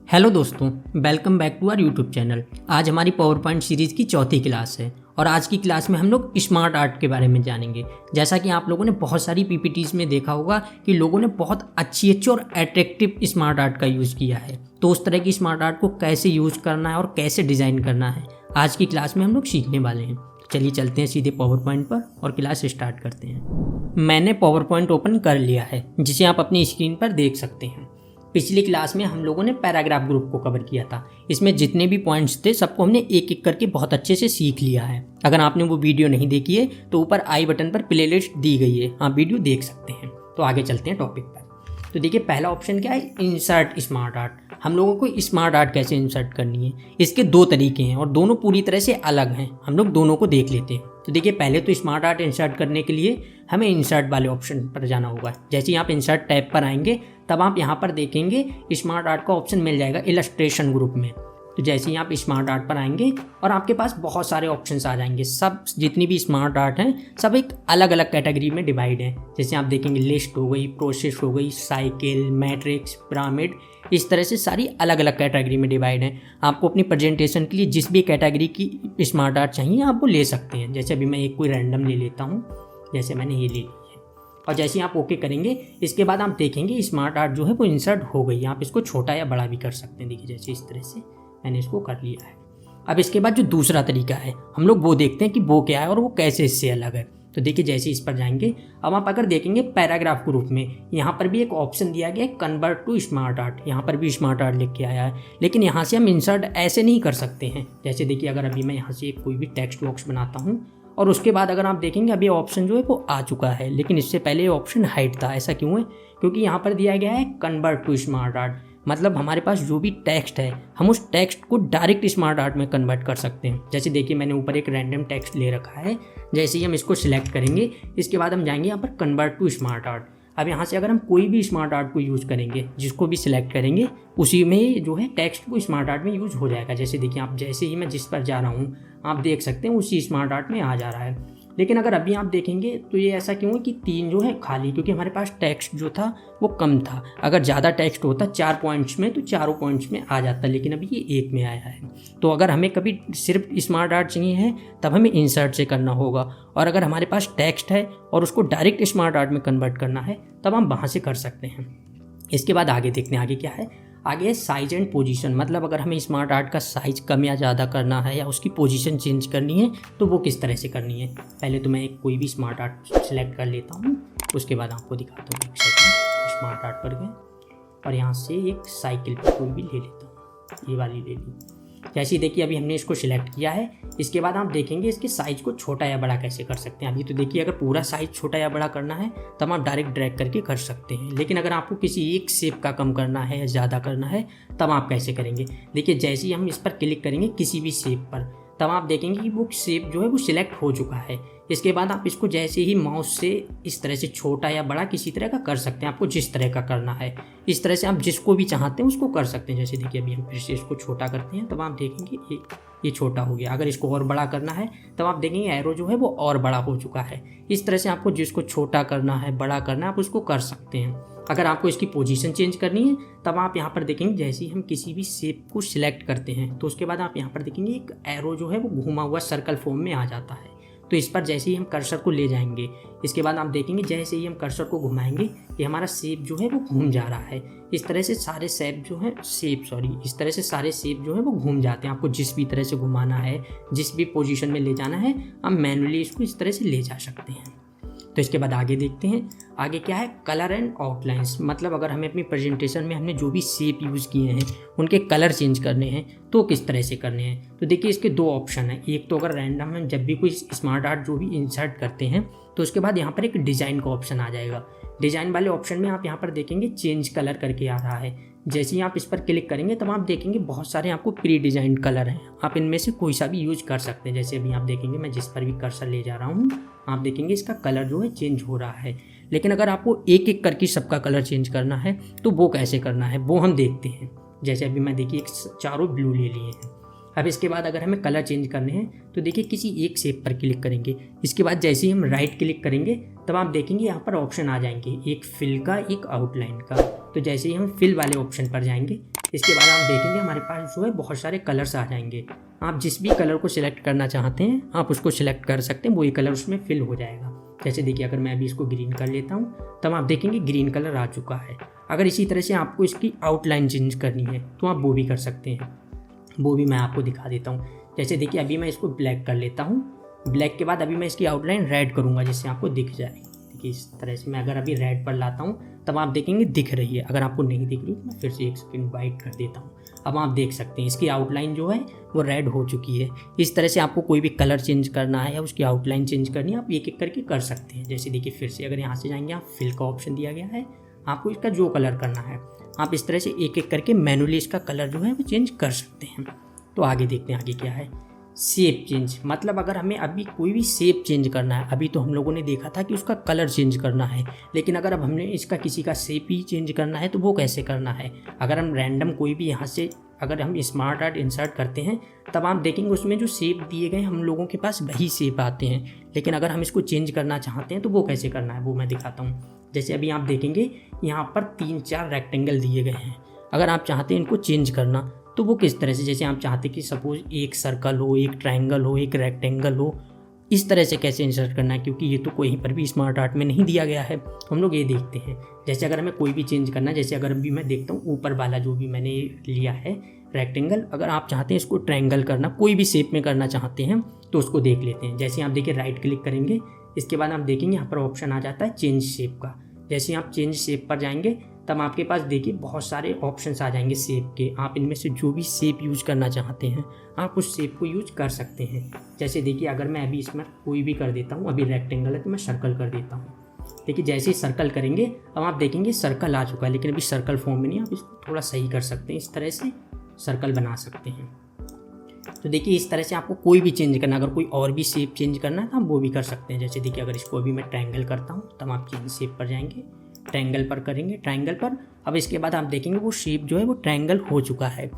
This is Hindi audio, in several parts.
हेलो दोस्तों, welcome back to our YouTube channel. आज हमारी पावर पॉइंट सीरीज़ की चौथी क्लास है और आज की क्लास में हम लोग स्मार्ट आर्ट के बारे में जानेंगे। जैसा कि आप लोगों ने बहुत सारी पीपीटीज में देखा होगा कि लोगों ने बहुत अच्छी और अट्रैक्टिव स्मार्ट आर्ट का यूज़ किया है। तो उस तरह की स्मार्ट आर्ट को कैसे यूज़ करना है और कैसे डिज़ाइन करना है, आज की क्लास में हम लोग सीखने वाले हैं। तो चलिए चलते हैं सीधे पावर पॉइंट पर और क्लास स्टार्ट करते हैं। मैंने पावर पॉइंट ओपन कर लिया है, जिसे आप अपनी स्क्रीन पर देख सकते हैं। पिछली क्लास में हम लोगों ने पैराग्राफ ग्रुप को कवर किया था। इसमें जितने भी पॉइंट्स थे सबको हमने एक एक करके बहुत अच्छे से सीख लिया है। अगर आपने वो वीडियो नहीं देखी है तो ऊपर आई बटन पर प्लेलिस्ट दी गई है, आप वीडियो देख सकते हैं। तो आगे चलते हैं टॉपिक पर। तो देखिए, पहला ऑप्शन क्या है, इंसर्ट स्मार्ट आर्ट। हम लोगों को स्मार्ट आर्ट कैसे इंसर्ट करनी है, इसके दो तरीके हैं और दोनों पूरी तरह से अलग हैं। हम लोग दोनों को देख लेते हैं। तो देखिए, पहले तो स्मार्ट आर्ट इंसर्ट करने के लिए हमें इंसर्ट वाले ऑप्शन पर जाना होगा। जैसे ही आप इंसर्ट टैब पर आएंगे तब आप यहाँ पर देखेंगे स्मार्ट आर्ट का ऑप्शन मिल जाएगा इलस्ट्रेशन ग्रुप में। तो जैसे ही आप स्मार्ट आर्ट पर आएंगे और आपके पास बहुत सारे ऑप्शंस आ जाएंगे। सब जितनी भी स्मार्ट आर्ट हैं सब एक अलग अलग कैटेगरी में डिवाइड हैं। जैसे आप देखेंगे लिस्ट हो गई, प्रोसेस हो गई, साइकिल, मैट्रिक्स, पिरामिड, इस तरह से सारी अलग अलग कैटेगरी में डिवाइड हैं। आपको अपनी प्रेजेंटेशन के लिए जिस भी कैटेगरी की स्मार्ट आर्ट चाहिए आप वो ले सकते हैं। जैसे अभी मैं एक कोई रैंडम ले लेता हूँ, जैसे मैंने ये ले ली है। और जैसे ही आप ओके करेंगे इसके बाद आप देखेंगे स्मार्ट आर्ट जो है वो इंसर्ट हो गई। आप इसको छोटा या बड़ा भी कर सकते हैं। देखिए, जैसे इस तरह से मैंने इसको कर लिया है। अब इसके बाद जो दूसरा तरीका है हम लोग वो देखते हैं कि वो क्या है और वो कैसे इससे अलग है। तो देखिए, जैसे इस पर जाएंगे अब आप अगर देखेंगे पैराग्राफ ग्रुप में यहाँ पर भी एक ऑप्शन दिया गया है कन्वर्ट टू स्मार्ट आर्ट। यहाँ पर भी स्मार्ट आर्ट लिख के आया है, लेकिन यहाँ से हम इंसर्ट ऐसे नहीं कर सकते हैं। जैसे देखिए, अगर अभी मैं यहाँ से कोई भी टेक्स्ट बॉक्स बनाता हूँ और उसके बाद अगर आप देखेंगे अभी ऑप्शन जो है वो आ चुका है, लेकिन इससे पहले ये ऑप्शन हाइड था। ऐसा क्यों है? क्योंकि यहाँ पर दिया गया है कन्वर्ट टू स्मार्ट आर्ट। मतलब हमारे पास जो भी टेक्स्ट है हम उस टेक्स्ट को डायरेक्ट स्मार्ट आर्ट में कन्वर्ट कर सकते हैं। जैसे देखिए, मैंने ऊपर एक रैंडम टेक्स्ट ले रखा है। जैसे ही हम इसको सिलेक्ट करेंगे इसके बाद हम जाएंगे यहाँ पर कन्वर्ट टू स्मार्ट आर्ट। अब यहाँ से अगर हम कोई भी स्मार्ट आर्ट को यूज़ करेंगे, जिसको भी सिलेक्ट करेंगे उसी में जो है टेक्स्ट को स्मार्ट आर्ट में यूज़ हो जाएगा। जैसे देखिए, आप जैसे ही मैं जिस पर जा रहा हूँ आप देख सकते हैं उसी स्मार्ट आर्ट में आ जा रहा है। लेकिन अगर अभी आप देखेंगे तो ये ऐसा क्यों है कि 3 जो है खाली, क्योंकि हमारे पास टेक्स्ट जो था वो कम था। अगर ज़्यादा टेक्स्ट होता 4 पॉइंट्स में तो चारों पॉइंट्स में आ जाता, लेकिन अभी ये 1 में आया है। तो अगर हमें कभी सिर्फ स्मार्ट आर्ट चाहिए है तब हमें इंसर्ट से करना होगा, और अगर हमारे पास टेक्स्ट है और उसको डायरेक्ट स्मार्ट आर्ट में कन्वर्ट करना है तब हम वहाँ से कर सकते हैं। इसके बाद आगे देखते हैं आगे क्या है। आगे है साइज एंड पोजीशन। मतलब अगर हमें स्मार्ट आर्ट का साइज कम या ज़्यादा करना है या उसकी पोजीशन चेंज करनी है तो वो किस तरह से करनी है। पहले तो मैं एक कोई भी स्मार्ट आर्ट सेलेक्ट कर लेता हूँ, उसके बाद आपको दिखाता हूँ। एक सेकंड, स्मार्ट आर्ट पर गए और यहाँ से एक साइकिल पर कोई भी ले लेता हूँ, ये वाली ले ली। जैसे देखिए, अभी हमने इसको सिलेक्ट किया है। इसके बाद आप देखेंगे इसके साइज़ को छोटा या बड़ा कैसे कर सकते हैं। अभी तो देखिए, अगर पूरा साइज़ छोटा या बड़ा करना है तब आप डायरेक्ट ड्रैग करके कर सकते हैं, लेकिन अगर आपको किसी एक शेप का कम करना है या ज़्यादा करना है तब आप कैसे करेंगे। देखिए, जैसे ही हम इस पर क्लिक करेंगे किसी भी शेप पर तब आप देखेंगे कि वो शेप जो है वो सिलेक्ट हो चुका है। इसके बाद आप इसको जैसे ही माउस से इस तरह से छोटा या बड़ा किसी तरह का कर सकते हैं, आपको जिस तरह का करना है। इस तरह से आप जिसको भी चाहते हैं उसको कर सकते हैं। जैसे देखिए, अभी हम फिर से इसको छोटा करते हैं तब आप देखेंगे ये छोटा हो गया। अगर इसको और बड़ा करना है तब आप देखेंगे एरो जो है वो और बड़ा हो चुका है। इस तरह से आपको जिसको छोटा करना है, बड़ा करना है, आप उसको कर सकते हैं। अगर आपको इसकी पोजीशन चेंज करनी है तब आप यहाँ पर देखेंगे जैसे ही हम किसी भी शेप को सिलेक्ट करते हैं तो उसके बाद आप यहाँ पर देखेंगे एक एरो जो है वो घुमा हुआ सर्कल फॉर्म में आ जाता है। तो इस पर जैसे ही हम कर्सर को ले जाएंगे इसके बाद आप देखेंगे जैसे ही हम कर्सर को घुमाएंगे ये हमारा शेप जो है वो घूम जा रहा है। इस तरह से सारे इस तरह से सारे शेप जो है वो घूम जाते हैं। आपको जिस भी तरह से घुमाना है, जिस भी पोजीशन में ले जाना है, आप मैनुअली इसको इस तरह से ले जा सकते हैं। तो इसके बाद आगे देखते हैं। आगे क्या है, कलर एंड आउटलाइंस। मतलब अगर हमें अपनी प्रेजेंटेशन में हमने जो भी शेप यूज़ किए हैं उनके कलर चेंज करने हैं तो किस तरह से करने हैं। तो देखिए, इसके 2 ऑप्शन हैं। एक तो अगर रैंडम हम जब भी कोई स्मार्ट आर्ट जो भी इंसर्ट करते हैं तो उसके बाद यहाँ पर एक डिज़ाइन का ऑप्शन आ जाएगा। डिज़ाइन वाले ऑप्शन में आप यहाँ पर देखेंगे चेंज कलर करके आ रहा है। जैसे ही आप इस पर क्लिक करेंगे तब आप देखेंगे बहुत सारे आपको प्री डिज़ाइंड कलर हैं। आप इनमें से कोई सा भी यूज कर सकते हैं। जैसे अभी आप देखेंगे मैं जिस पर भी कर्सर ले जा रहा हूँ आप देखेंगे इसका कलर जो है चेंज हो रहा है। लेकिन अगर आपको एक एक करके सबका कलर चेंज करना है तो वो कैसे करना है वो हम देखते हैं। जैसे अभी मैं देखिए चारों ब्लू ले लिए हैं। अब इसके बाद अगर हमें कलर चेंज करने हैं तो देखिए किसी एक शेप पर क्लिक करेंगे। इसके बाद जैसे ही हम राइट क्लिक करेंगे तब आप देखेंगे यहाँ पर ऑप्शन आ जाएंगे, एक फिल का, एक आउटलाइन का। तो जैसे ही हम फिल वाले ऑप्शन पर जाएंगे, इसके बाद आप देखेंगे हमारे पास जो है बहुत सारे कलर्स आ जाएंगे। आप जिस भी कलर को सिलेक्ट करना चाहते हैं आप उसको सिलेक्ट कर सकते हैं, वही कलर उसमें फिल हो जाएगा। जैसे देखिए अगर मैं अभी इसको ग्रीन कर लेता हूँ तब आप देखेंगे ग्रीन कलर आ चुका है। अगर इसी तरह से आपको इसकी आउटलाइन चेंज करनी है तो आप वो भी कर सकते हैं, वो भी मैं आपको दिखा देता हूँ। जैसे देखिए अभी मैं इसको ब्लैक कर लेता हूँ, ब्लैक के बाद अभी मैं इसकी आउटलाइन रेड करूँगा जिससे आपको दिख जाए। देखिए इस तरह से मैं अगर अभी रेड पर लाता हूँ तब आप देखेंगे दिख रही है। अगर आपको नहीं दिख रही तो मैं फिर से एक सेकंड वाइट कर देता हूँ। अब आप देख सकते हैं इसकी आउटलाइन जो है वो रेड हो चुकी है। इस तरह से आपको कोई भी कलर चेंज करना है या उसकी आउटलाइन चेंज करनी है, आप एक एक करके कर सकते हैं। जैसे देखिए फिर से अगर यहाँ से जाएंगे, आप फिल का ऑप्शन दिया गया है, आपको इसका जो कलर करना है आप इस तरह से एक एक करके मैनुअली इसका कलर जो है वो चेंज कर सकते हैं। तो आगे देखते हैं आगे क्या है। शेप चेंज, मतलब अगर हमें अभी कोई भी शेप चेंज करना है, अभी तो हम लोगों ने देखा था कि उसका कलर चेंज करना है, लेकिन अगर अब हमने इसका किसी का शेप ही चेंज करना है तो वो कैसे करना है। अगर हम रैंडम कोई भी यहाँ से अगर हम स्मार्ट आर्ट इंसर्ट करते हैं तब आप देखेंगे उसमें जो शेप दिए गए हम लोगों के पास वही शेप आते हैं, लेकिन अगर हम इसको चेंज करना चाहते हैं तो वो कैसे करना है वो मैं दिखाता हूँ। जैसे अभी आप देखेंगे यहाँ पर 3-4 रेक्टेंगल दिए गए हैं, अगर आप चाहते हैं इनको चेंज करना तो वो किस तरह से, जैसे आप चाहते कि सपोज एक सर्कल हो, एक ट्रायंगल हो, एक रेक्टेंगल हो, इस तरह से कैसे इंसर्ट करना है, क्योंकि ये तो कहीं पर भी स्मार्ट आर्ट में नहीं दिया गया है। हम लोग ये देखते हैं। जैसे अगर हमें कोई भी चेंज करना है, जैसे अगर अभी मैं देखता हूँ ऊपर वाला जो भी मैंने लिया है रेक्टेंगल, अगर आप चाहते हैं इसको ट्रायंगल करना, कोई भी शेप में करना चाहते हैं तो उसको देख लेते हैं। जैसे आप देखिए राइट क्लिक करेंगे, इसके बाद आप देखेंगे यहाँ पर ऑप्शन आ जाता है चेंज शेप का। जैसे आप चेंज शेप पर जाएंगे तब आपके पास देखिए बहुत सारे ऑप्शंस आ जाएंगे शेप के। आप इनमें से जो भी शेप यूज करना चाहते हैं आप उस शेप को यूज कर सकते हैं। जैसे देखिए अगर मैं अभी इसमें कोई भी कर देता हूँ, अभी रेक्टेंगल है तो मैं सर्कल कर देता हूँ। देखिए जैसे ही सर्कल करेंगे अब आप देखेंगे सर्कल आ चुका है, लेकिन अभी सर्कल फॉर्म में नहीं, आप इसको थोड़ा सही कर सकते हैं, इस तरह से सर्कल बना सकते हैं। तो देखिए इस तरह से आपको कोई भी चेंज करना, अगर कोई और भी शेप चेंज करना है तो आप वो भी कर सकते हैं। जैसे देखिए अगर इसको अभी मैं ट्रायंगल करता हूँ तब आप चेंज शेप पर जाएंगे, ट्रायंगल पर करेंगे, ट्रायंगल पर। अब इसके बाद आप देखेंगे वो शेप जो है वो ट्रायंगल हो चुका है।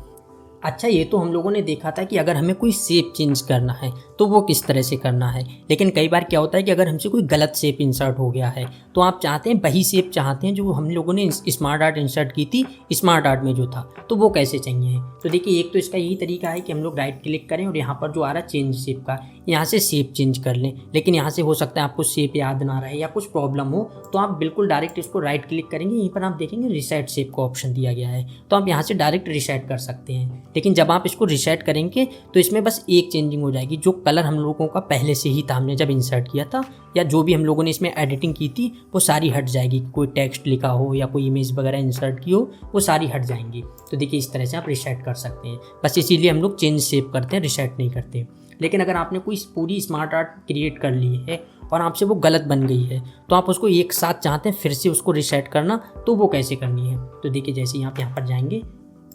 अच्छा, ये तो हम लोगों ने देखा था कि अगर हमें कोई शेप चेंज करना है तो वो किस तरह से करना है, लेकिन कई बार क्या होता है कि अगर हमसे कोई गलत शेप इंसर्ट हो गया है तो आप चाहते हैं वही शेप चाहते हैं जो हम लोगों ने स्मार्ट आर्ट इंसर्ट की थी स्मार्ट आर्ट में जो था, तो वो कैसे चाहिए। तो देखिए एक तो इसका यही तरीका है कि हम लोग राइट क्लिक करें और यहाँ पर जो आ रहा है चेंज शेप का, यहाँ से शेप चेंज कर लें। लेकिन यहाँ से हो सकता है आपको शेप याद ना रहे या कुछ प्रॉब्लम हो तो आप बिल्कुल डायरेक्ट इसको राइट क्लिक करेंगे, यहीं पर आप देखेंगे रिसेट शेप का ऑप्शन दिया गया है, तो आप यहाँ से डायरेक्ट रिसेट कर सकते हैं। लेकिन जब आप इसको रिसेट करेंगे तो इसमें बस एक चेंजिंग हो जाएगी, जो कलर हम लोगों का पहले से ही था, हमने जब इंसर्ट किया था या जो भी हम लोगों ने इसमें एडिटिंग की थी वो सारी हट जाएगी। कोई टेक्स्ट लिखा हो या कोई इमेज वगैरह इंसर्ट की हो वो सारी हट जाएंगी। तो देखिए इस तरह से आप रिसेट कर सकते हैं, बस इसीलिए हम लोग चेंज शेप करते हैं, रिसेट नहीं करते। लेकिन अगर आपने कोई पूरी स्मार्ट आर्ट क्रिएट कर ली है और आपसे वो गलत बन गई है तो आप उसको एक साथ चाहते हैं फिर से उसको रिसेट करना, तो वो कैसे करनी है। तो देखिए जैसे आप यहाँ पर जाएंगे,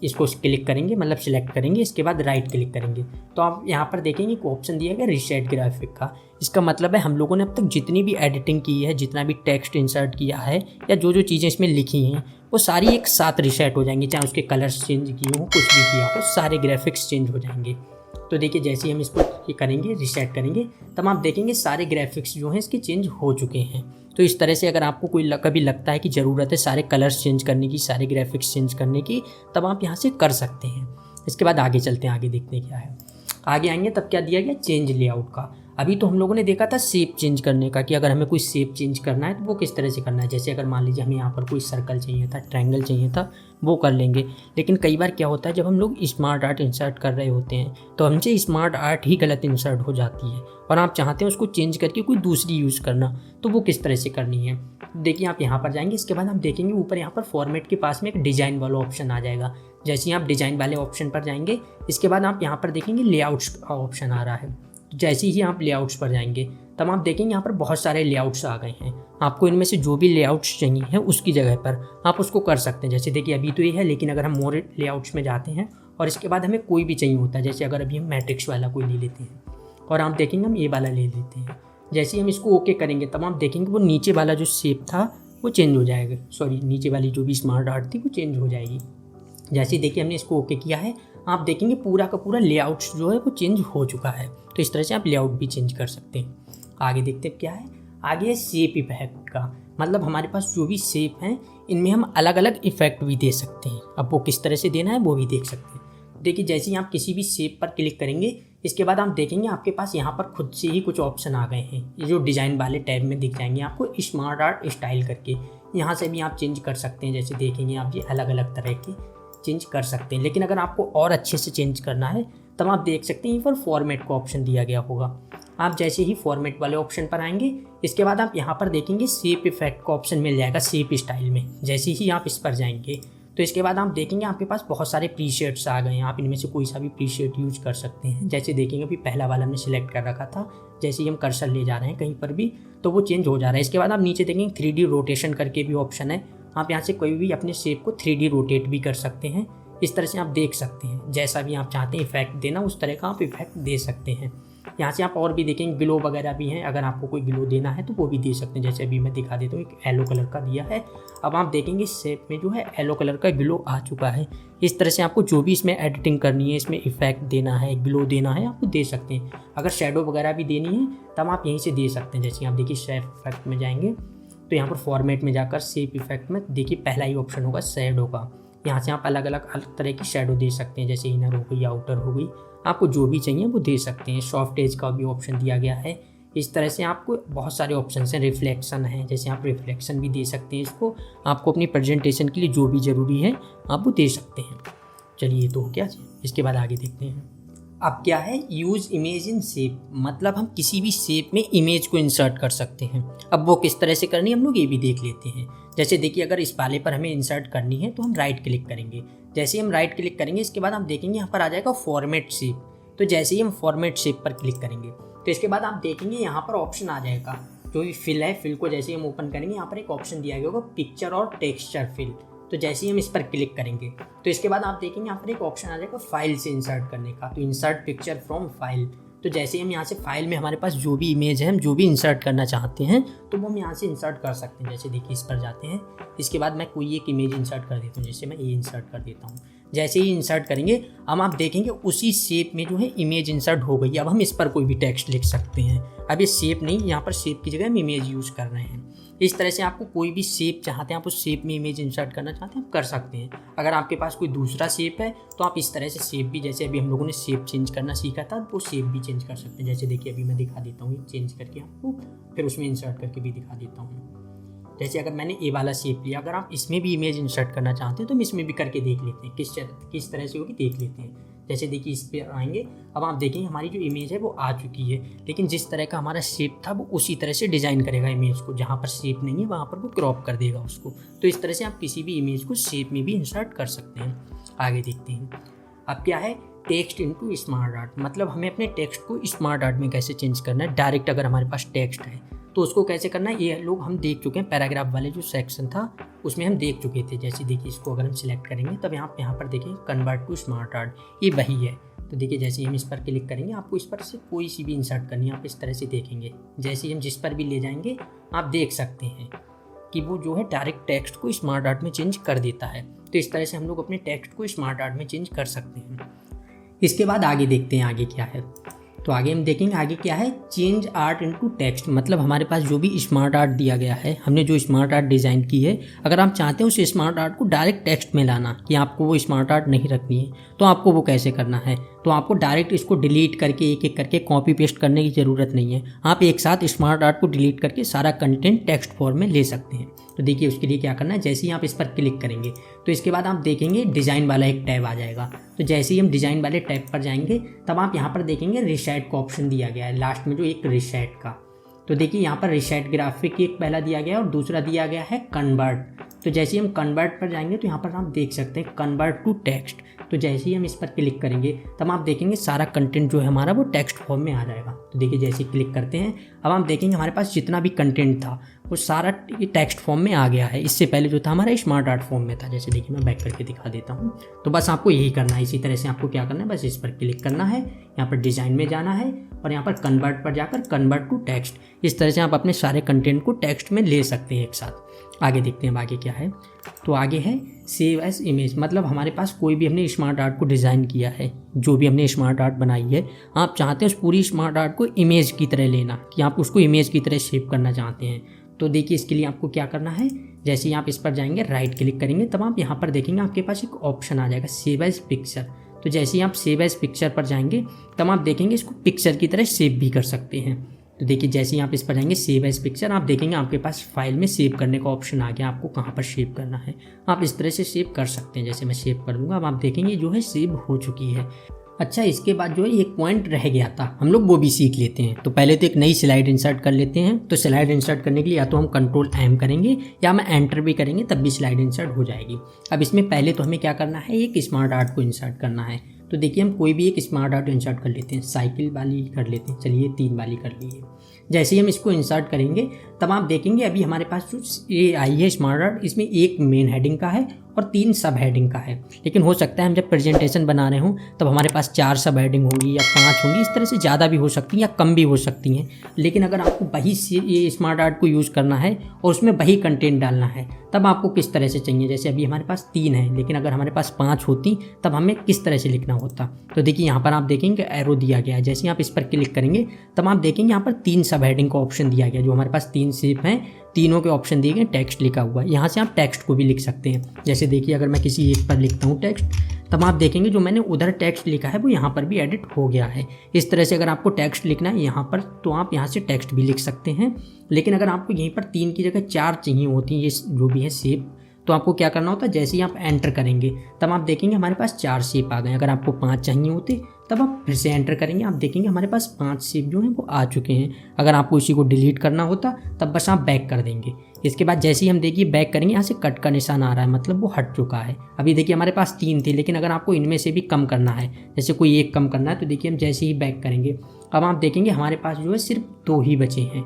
इसको क्लिक करेंगे, मतलब सिलेक्ट करेंगे, इसके बाद राइट क्लिक करेंगे तो आप यहाँ पर देखेंगे एक ऑप्शन दिया गया रीसेट ग्राफिक का। इसका मतलब है हम लोगों ने अब तक जितनी भी एडिटिंग की है, जितना भी टेक्स्ट इंसर्ट किया है या जो जो चीज़ें इसमें लिखी हैं वो सारी एक साथ रीसेट हो जाएंगी, चाहे उसके कलर्स चेंज किए हों, कुछ भी किया हो, सारे ग्राफिक्स चेंज हो जाएंगे। तो देखिए जैसे ही हम इसको करेंगे रीसेट करेंगे तब आप देखेंगे सारे ग्राफिक्स जो हैं इसके चेंज हो चुके हैं। तो इस तरह से अगर आपको कोई कभी लगता है कि ज़रूरत है सारे कलर्स चेंज करने की, सारे ग्राफिक्स चेंज करने की, तब आप यहाँ से कर सकते हैं। इसके बाद आगे चलते हैं, आगे देखते हैं क्या है। आगे आएंगे तब क्या दिया गया, चेंज लेआउट का। अभी तो हम लोगों ने देखा था शेप चेंज करने का, कि अगर हमें कोई शेप चेंज करना है तो वो किस तरह से करना है। जैसे अगर मान लीजिए हमें यहाँ पर कोई सर्कल चाहिए था, ट्रायंगल चाहिए था, वो कर लेंगे। लेकिन कई बार क्या होता है जब हम लोग स्मार्ट आर्ट इंसर्ट कर रहे होते हैं तो हमसे स्मार्ट आर्ट ही गलत इंसर्ट हो जाती है और आप चाहते हैं उसको चेंज करके कोई दूसरी यूज़ करना, तो वो किस तरह से करनी है। देखिए आप यहाँ पर जाएंगे, इसके बाद आप देखेंगे ऊपर यहाँ पर फॉर्मेट के पास में एक डिज़ाइन वाला ऑप्शन आ जाएगा। जैसे ही आप डिज़ाइन वाले ऑप्शन पर जाएंगे, इसके बाद आप यहाँ पर देखेंगे लेआउट्स का ऑप्शन आ रहा है। जैसे ही आप लेआउट्स पर जाएंगे तब आप देखेंगे यहाँ पर बहुत सारे लेआउट्स आ गए हैं। आपको इनमें से जो भी लेआउट्स चाहिए हैं उसकी जगह पर आप उसको कर सकते हैं। जैसे देखिए अभी तो ये है, लेकिन अगर हम मोर लेआउट्स में जाते हैं और इसके बाद हमें कोई भी चाहिए होता है, जैसे अगर अभी हम मैट्रिक्स वाला कोई ले लेते हैं और आप देखेंगे हम ये वाला ले लेते हैं। जैसे ही हम इसको ओके करेंगे तब आप देखेंगे वो नीचे वाला जो शेप था वो चेंज हो जाएगा, सॉरी नीचे वाली जो भी स्मार्ट आर्ट थी वो चेंज हो जाएगी। जैसे देखिए हमने इसको ओके किया है, आप देखेंगे पूरा का पूरा लेआउट्स जो है वो चेंज हो चुका है। तो इस तरह से आप लेआउट भी चेंज कर सकते हैं। आगे देखते हैं क्या है। आगे है शेप इफेक्ट का, मतलब हमारे पास जो भी शेप हैं इनमें हम अलग अलग इफेक्ट भी दे सकते हैं। अब वो किस तरह से देना है वो भी देख सकते हैं। देखिए जैसे ही आप किसी भी शेप पर क्लिक करेंगे इसके बाद आप देखेंगे आपके पास यहाँ पर खुद से ही कुछ ऑप्शन आ गए हैं। ये जो डिज़ाइन वाले टैब में दिख जाएंगे आपको स्मार्ट आर्ट स्टाइल करके, यहाँ से भी आप चेंज कर सकते हैं। जैसे देखेंगे आप ये अलग अलग तरह के चेंज कर सकते हैं, लेकिन अगर आपको और अच्छे से चेंज करना है तब आप देख सकते हैं यहाँ पर फॉर्मेट का ऑप्शन दिया गया होगा। आप जैसे ही फॉर्मेट वाले ऑप्शन पर आएंगे इसके बाद आप यहाँ पर देखेंगे शेप इफेक्ट का ऑप्शन मिल जाएगा शेप स्टाइल में। जैसे ही आप इस पर जाएंगे तो इसके बाद आप देखेंगे आपके पास बहुत सारे प्रीसेट्स आ गए हैं। आप इनमें से कोई सा भी प्रीसेट यूज कर सकते हैं। जैसे देखेंगे अभी पहला वाला हमने सिलेक्ट कर रखा था, जैसे ही हम कर्सर ले जा रहे हैं कहीं पर भी तो वो चेंज हो जा रहा है। इसके बाद आप नीचे देखेंगे 3D रोटेशन करके भी ऑप्शन है। आप यहाँ से कोई भी अपने शेप को 3D रोटेट भी कर सकते हैं। इस तरह से आप देख सकते हैं, जैसा भी आप चाहते हैं इफेक्ट देना उस तरह का आप इफेक्ट दे सकते हैं। यहाँ से आप और भी देखेंगे ग्लो वगैरह भी हैं, अगर आपको कोई ग्लो देना है तो वो भी दे सकते हैं। जैसे अभी मैं दिखा देता हूँ, एक येलो कलर का दिया है। अब आप देखेंगे इस शेप में जो है येलो कलर का ग्लो आ चुका है। इस तरह से आपको जो भी इसमें एडिटिंग करनी है, इसमें इफेक्ट देना है, ग्लो देना है, आपको दे सकते हैं। अगर शेडो वगैरह भी देनी है तब आप यहीं से दे सकते हैं। जैसे आप देखिए शेप इफेक्ट में जाएंगे तो यहाँ पर फॉर्मेट में जाकर शेप इफेक्ट में देखिए पहला ही ऑप्शन होगा शेडो का। यहाँ से आप अलग अलग तरह की शेडो दे सकते हैं, जैसे इनर हो गई, आउटर हो गई, आपको जो भी चाहिए वो दे सकते हैं। सॉफ्ट एज का भी ऑप्शन दिया गया है। इस तरह से आपको बहुत सारे ऑप्शन हैं। रिफ्लेक्शन है, जैसे आप रिफ्लेक्शन भी दे सकते हैं। इसको आपको अपनी प्रेजेंटेशन के लिए जो भी ज़रूरी है आप वो दे सकते हैं। चलिए ये तो हो गया। इसके बाद आगे देखते हैं। अब क्या है यूज़ इमेज इन शेप, मतलब हम किसी भी शेप में इमेज को इंसर्ट कर सकते हैं। अब वो किस तरह से करनी है हम लोग ये भी देख लेते हैं। जैसे देखिए अगर इस वाले पर हमें इंसर्ट करनी है तो हम राइट क्लिक करेंगे। जैसे ही हम राइट क्लिक करेंगे इसके बाद आप देखेंगे यहाँ पर आ जाएगा फॉर्मेट शेप। तो जैसे ही हम फॉर्मेट शेप पर क्लिक करेंगे तो इसके बाद आप देखेंगे यहाँ पर ऑप्शन आ जाएगा जो भी फिल है। फिल को जैसे ही हम ओपन करेंगे यहाँ पर एक ऑप्शन दिया गया होगा पिक्चर और टेक्सचर फिल। तो जैसे ही हम इस पर क्लिक करेंगे तो इसके बाद आप देखेंगे यहाँ पर एक ऑप्शन आ जाएगा फाइल से इंसर्ट करने का। तो इंसर्ट पिक्चर फ्रॉम फाइल। तो जैसे ही हम यहाँ से फाइल में हमारे पास जो भी इमेज है, हम जो भी इंसर्ट करना चाहते हैं तो वो हम यहाँ से इंसर्ट कर सकते हैं। जैसे देखिए इस पर जाते हैं, इसके बाद मैं कोई एक इमेज इंसर्ट कर देता हूँ। जैसे मैं ये इंसर्ट कर देता हूँ। जैसे ही इंसर्ट करेंगे अब आप देखेंगे उसी शेप में जो है इमेज इंसर्ट हो गई। अब हम इस पर कोई भी टेक्स्ट लिख सकते हैं। अब ये शेप नहीं, यहाँ पर शेप की जगह हम इमेज यूज़ कर रहे हैं। इस तरह से आपको कोई भी शेप चाहते हैं, आप उस शेप में इमेज इंसर्ट करना चाहते हैं, आप कर सकते हैं। अगर आपके पास कोई दूसरा शेप है तो आप इस तरह से शेप भी, जैसे अभी हम लोगों ने शेप चेंज करना सीखा था, वो शेप भी चेंज कर सकते हैं। जैसे देखिए अभी मैं दिखा देता हूँ चेंज करके आपको, फिर उसमें इंसर्ट करके भी दिखा देता हूँ। जैसे अगर मैंने ए वाला शेप लिया, अगर आप इसमें भी इमेज इंसर्ट करना चाहते हैं तो हम इसमें भी करके देख लेते हैं किस तरह से होगी, देख लेते हैं। जैसे देखिए इस पर आएंगे, अब आप देखेंगे हमारी जो इमेज है वो आ चुकी है, लेकिन जिस तरह का हमारा शेप था वो उसी तरह से डिज़ाइन करेगा इमेज को। जहाँ पर शेप नहीं है वहाँ पर वो क्रॉप कर देगा उसको। तो इस तरह से आप किसी भी इमेज को शेप में भी इंसर्ट कर सकते हैं। आगे देखते हैं। अब क्या है टेक्स्ट इनटू स्मार्ट आर्ट, मतलब हमें अपने टेक्स्ट को स्मार्ट आर्ट में कैसे चेंज करना है। डायरेक्ट अगर हमारे पास टेक्स्ट है तो उसको कैसे करना है ये लोग हम देख चुके हैं। पैराग्राफ वाले जो सेक्शन था उसमें हम देख चुके थे। जैसे देखिए इसको अगर हम सिलेक्ट करेंगे तब यहाँ पर देखिए कन्वर्ट टू स्मार्ट आर्ट, ये वही है। तो देखिए जैसे ही हम इस पर क्लिक करेंगे आपको इस पर से कोई सी भी इंसर्ट करनी है, आप इस तरह से देखेंगे। जैसे ही हम जिस पर भी ले जाएंगे आप देख सकते हैं कि वो जो है डायरेक्ट टेक्स्ट को स्मार्ट आर्ट में चेंज कर देता है। तो इस तरह से हम लोग अपने टेक्स्ट को स्मार्ट आर्ट में चेंज कर सकते हैं। इसके बाद आगे देखते हैं आगे क्या है। तो आगे हम देखेंगे आगे क्या है चेंज आर्ट इनटू टेक्स्ट, मतलब हमारे पास जो भी स्मार्ट आर्ट दिया गया है, हमने जो स्मार्ट आर्ट डिज़ाइन की है, अगर आप चाहते हैं उस स्मार्ट आर्ट को डायरेक्ट टेक्स्ट में लाना कि आपको वो स्मार्ट आर्ट नहीं रखनी है, तो आपको वो कैसे करना है। तो आपको डायरेक्ट इसको डिलीट करके एक एक करके कॉपी पेस्ट करने की ज़रूरत नहीं है। आप एक साथ स्मार्ट आर्ट को डिलीट करके सारा कंटेंट टेक्स्ट फॉर्म में ले सकते हैं। तो देखिए उसके लिए क्या करना है, जैसे ही आप इस पर क्लिक करेंगे तो इसके बाद आप देखेंगे डिज़ाइन वाला एक टैब आ जाएगा। तो जैसे ही हम डिज़ाइन वाले टैब पर जाएंगे तब आप यहाँ पर देखेंगे रिसेट का ऑप्शन दिया गया है लास्ट में, जो एक रिसेट का। तो देखिए यहाँ पर रिसेट ग्राफिक एक पहला दिया गया है और दूसरा दिया गया है कन्वर्ट। तो जैसे ही हम कन्वर्ट पर जाएंगे तो यहाँ पर आप देख सकते हैं कन्वर्ट टू टेक्स्ट। तो जैसे ही हम इस पर क्लिक करेंगे तब आप देखेंगे सारा कंटेंट जो है हमारा वो टेक्स्ट फॉर्म में आ जाएगा। तो देखिए जैसे ही क्लिक करते हैं अब आप देखेंगे हमारे पास जितना भी कंटेंट था वो सारा टेक्स्ट फॉर्म में आ गया है। इससे पहले जो था हमारा स्मार्ट आर्ट फॉर्म में था। जैसे देखिए मैं बैक करके दिखा देता हूँ। तो बस आपको यही करना है। इसी तरह से आपको क्या करना है, बस इस पर क्लिक करना है, यहाँ पर डिज़ाइन में जाना है और यहाँ पर कन्वर्ट पर जाकर कन्वर्ट टू टेक्स्ट, इस तरह से आप अपने सारे कंटेंट को टेक्स्ट में ले सकते हैं एक साथ। आगे देखते हैं आगे क्या है। तो आगे है सेव एज इमेज, मतलब हमारे पास कोई भी हमने स्मार्ट आर्ट को डिज़ाइन किया है, जो भी हमने स्मार्ट आर्ट बनाई है, आप चाहते हैं उस पूरी स्मार्ट आर्ट को इमेज की तरह लेना, कि आप उसको इमेज की तरह सेव करना चाहते हैं। तो देखिए इसके लिए आपको क्या करना है, जैसे ही आप इस पर जाएंगे राइट क्लिक करेंगे तब आप यहाँ पर देखेंगे आपके पास एक ऑप्शन आ जाएगा सेव एज पिक्चर। तो जैसे ही आप सेव एज पिक्चर पर जाएंगे तब आप देखेंगे इसको पिक्चर की तरह सेव भी कर सकते हैं। तो देखिए जैसे ही आप इस पर जाएंगे सेव एज पिक्चर, आप देखेंगे आपके पास फाइल में सेव करने का ऑप्शन आ गया, आपको कहाँ पर सेव करना है आप इस तरह से सेव कर सकते हैं। जैसे मैं सेव कर दूंगा, अब आप देखेंगे जो है सेव हो चुकी है। अच्छा, इसके बाद जो है एक पॉइंट रह गया था, हम लोग वो भी सीख लेते हैं। तो पहले तो एक नई स्लाइड इंसर्ट कर लेते हैं। तो स्लाइड इंसर्ट करने के लिए या तो हम कंट्रोल M करेंगे या हम एंटर भी करेंगे, तब भी स्लाइड इंसर्ट हो जाएगी। अब इसमें पहले तो हमें क्या करना है, एक स्मार्ट आर्ट को इंसर्ट करना है। तो देखिए हम कोई भी एक स्मार्ट आर्ट इंसर्ट कर लेते हैं, साइकिल वाली कर लेते हैं, चलिए 3 वाली कर लीजिए। जैसे ही हम इसको इंसर्ट करेंगे तब आप देखेंगे अभी हमारे पास जो ये आई है स्मार्ट आर्ट, इसमें एक मेन हेडिंग का है और 3 सब हेडिंग का है। लेकिन हो सकता है हम जब प्रेजेंटेशन बना रहे हों तब हमारे पास 4 सब हेडिंग होंगी या 5 होंगी, इस तरह से ज़्यादा भी हो सकती हैं या कम भी हो सकती हैं। लेकिन अगर आपको वही ये स्मार्ट आर्ट को यूज़ करना है और उसमें वही कंटेंट डालना है, तब आपको किस तरह से चाहिए। जैसे अभी हमारे पास 3 है, लेकिन अगर हमारे पास 5 होती तब हमें किस तरह से लिखना होता। तो देखिए यहाँ पर आप देखेंगे एरो दिया गया है, जैसे आप इस पर क्लिक करेंगे तब आप देखेंगे यहाँ पर 3 सब हेडिंग का ऑप्शन दिया गया, जो हमारे पास 3 शेप हैं, तीनों के ऑप्शन दिए गए, टेक्स्ट लिखा हुआ है। यहाँ से आप टेक्स्ट को भी लिख सकते हैं। जैसे देखिए अगर मैं किसी एक पर लिखता हूँ टेक्स्ट, तब आप देखेंगे जो मैंने उधर टेक्स्ट लिखा है वो यहाँ पर भी एडिट हो गया है। इस तरह से अगर आपको टेक्स्ट लिखना है यहाँ पर, तो आप यहाँ से टेक्स्ट भी लिख सकते हैं। लेकिन अगर आपको यहीं पर 3 की जगह 4 चाहिए होती हैं, ये जो भी है शेप, तो आपको क्या करना होता है, जैसे ही आप एंटर करेंगे तब आप देखेंगे हमारे पास 4 शेप आ गए। अगर आपको 5 चाहिए होते तब आप फिर से एंटर करेंगे, आप देखेंगे हमारे पास 5 शेप जो हैं वो आ चुके हैं। अगर आपको इसी को डिलीट करना होता तब बस आप बैक कर देंगे। इसके बाद जैसे ही हम देखिए बैक करेंगे, यहाँ से कट का निशान आ रहा है, मतलब वो हट चुका है। अभी देखिए हमारे पास 3 थे, लेकिन अगर आपको इनमें से भी कम करना है, जैसे कोई एक कम करना है, तो देखिए हम जैसे ही बैक करेंगे अब आप देखेंगे हमारे पास जो है सिर्फ 2 ही बचे हैं।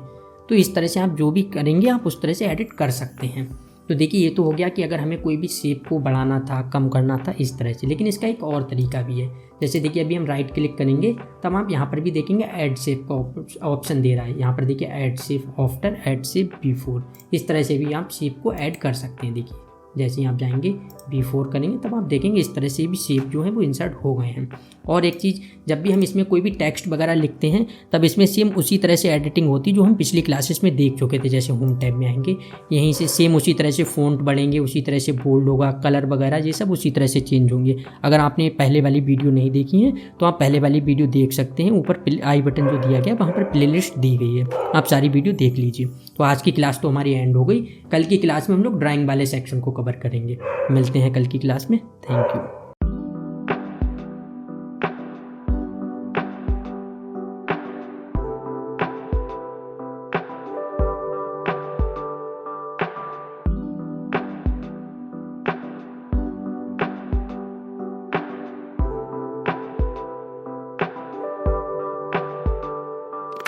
तो इस तरह से आप जो भी करेंगे आप उस तरह से एडिट कर सकते हैं। तो देखिए ये तो हो गया कि अगर हमें कोई भी शेप को बढ़ाना था, कम करना था, इस तरह से। लेकिन इसका एक और तरीका भी है। जैसे देखिए अभी हम राइट क्लिक करेंगे तब आप यहाँ पर भी देखेंगे ऐड शेप का ऑप्शन दे रहा है। यहाँ पर देखिए add shape after, add shape before, इस तरह से भी आप शेप को ऐड कर सकते हैं। देखिए जैसे ही आप जाएंगे बिफोर करेंगे तब आप देखेंगे इस तरह से भी शेप जो है वो इंसर्ट हो गए हैं। और एक चीज़, जब भी हम इसमें कोई भी टेक्स्ट वगैरह लिखते हैं तब इसमें सेम उसी तरह से एडिटिंग होती है जो हम पिछली क्लासेस में देख चुके थे। जैसे होम टैब में आएंगे, यहीं से सेम उसी तरह से फ़ॉन्ट बढ़ेंगे, उसी तरह से बोल्ड होगा, कलर वगैरह ये सब उसी तरह से चेंज होंगे। अगर आपने पहले वाली वीडियो नहीं देखी है तो आप पहले वाली वीडियो देख सकते हैं, ऊपर आई बटन जो दिया गया वहाँ पर प्लेलिस्ट दी गई है, आप सारी वीडियो देख लीजिए। तो आज की क्लास तो हमारी एंड हो गई। कल की क्लास में हम लोग ड्राइंग वाले सेक्शन को कवर करेंगे। मिलते हैं कल की क्लास में। Thank you.